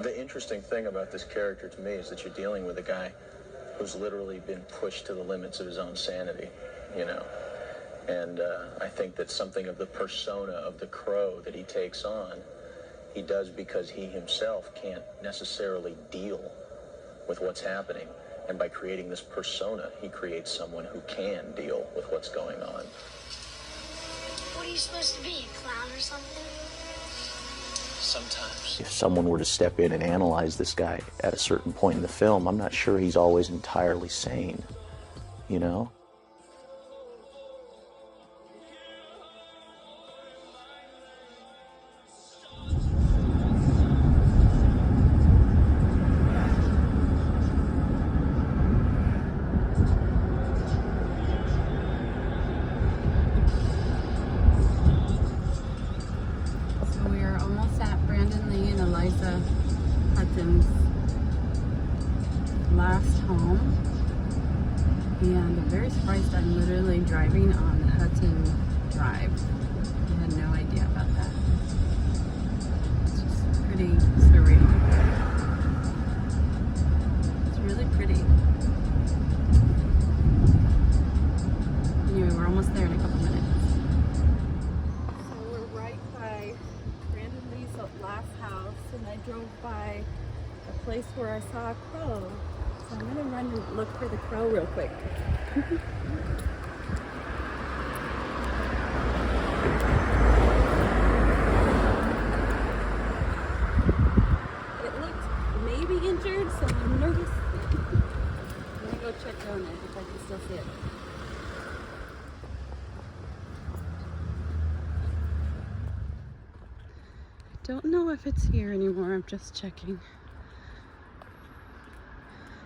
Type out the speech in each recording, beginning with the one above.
The interesting thing about this character to me is that you're dealing with a guy who's literally been pushed to the limits of his own sanity, you know. And I think that something of the persona of the Crow that he takes on, he does because he himself can't necessarily deal with what's happening. And by creating this persona, he creates someone who can deal with what's going on. What are you supposed to be, a clown or something? Sometimes. If someone were to step in and analyze this guy at a certain point in the film, I'm not sure he's always entirely sane, you know? Last home, and I'm very surprised I'm literally driving on Hudson Drive. I had no idea about that. It's just pretty surreal. It's really pretty. Anyway, we're almost there in a couple minutes. So we're right by Brandon Lee's last house, and I drove by a place where I saw a crow. So I'm gonna run and look for the crow real quick. It looked maybe injured, so I'm nervous. I'm gonna go check on it if I can still see it. I don't know if it's here anymore, I'm just checking.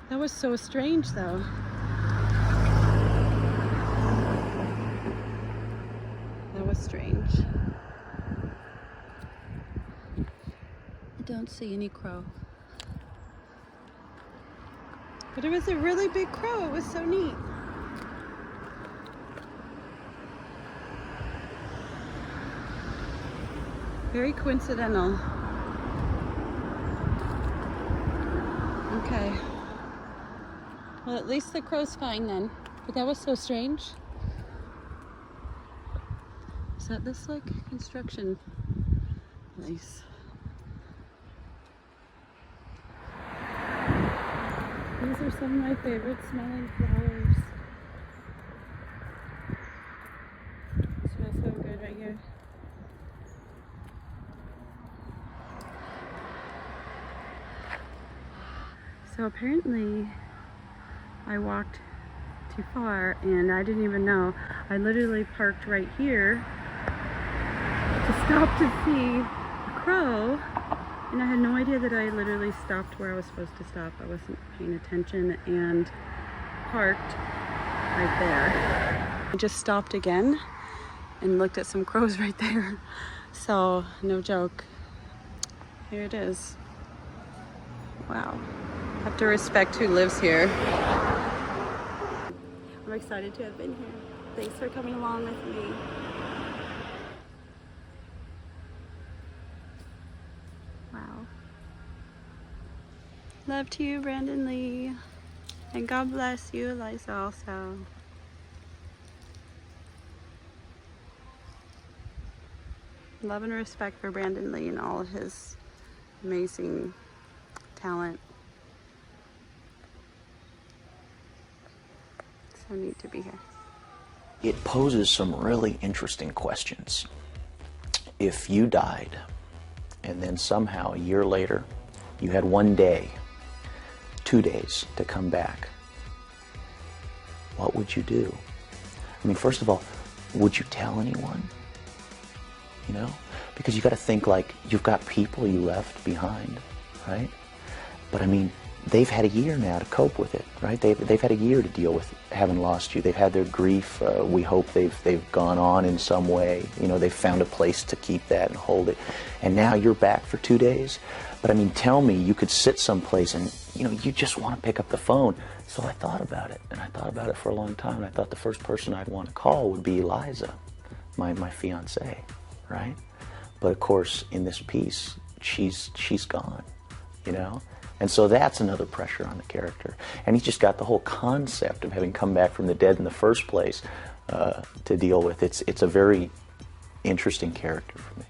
That was so strange, though. That was strange. I don't see any crow. But it was a really big crow. It was so neat. Very coincidental. Okay. Well, at least the crow's fine then. But that was so strange. Is that this, like, construction place? These are some of my favorite smelling flowers. It smells so good right here. So apparently I walked too far and I didn't even know. I literally parked right here to stop to see a crow, and I had no idea that I literally stopped where I was supposed to stop. I wasn't paying attention and parked right there. I just stopped again and looked at some crows right there. So no joke, here it is. Wow. Have to respect who lives here. I'm excited to have been here. Thanks for coming along with me. Wow. Love to you, Brandon Lee. And God bless you, Eliza, also. Love and respect for Brandon Lee and all of his amazing talent. So neat to be here. It poses some really interesting questions. If you died, and then somehow a year later, you had 1 day, 2 days to come back, what would you do? I mean, first of all, would you tell anyone? You know? Because you got to think, like, you've got people you left behind, right? But I mean, they've had a year now to cope with it, right? They've had a year to deal with having lost you. They've had their grief. We hope they've gone on in some way. You know, they've found a place to keep that and hold it. And now you're back for 2 days. But I mean, tell me, you could sit someplace and, you know, you just want to pick up the phone. So I thought about it, and I thought about it for a long time. And I thought the first person I'd want to call would be Eliza, my fiancée, right? But of course, in this piece, she's gone. you know? And so that's another pressure on the character. And he's just got the whole concept of having come back from the dead in the first place to deal with. It's a very interesting character for me.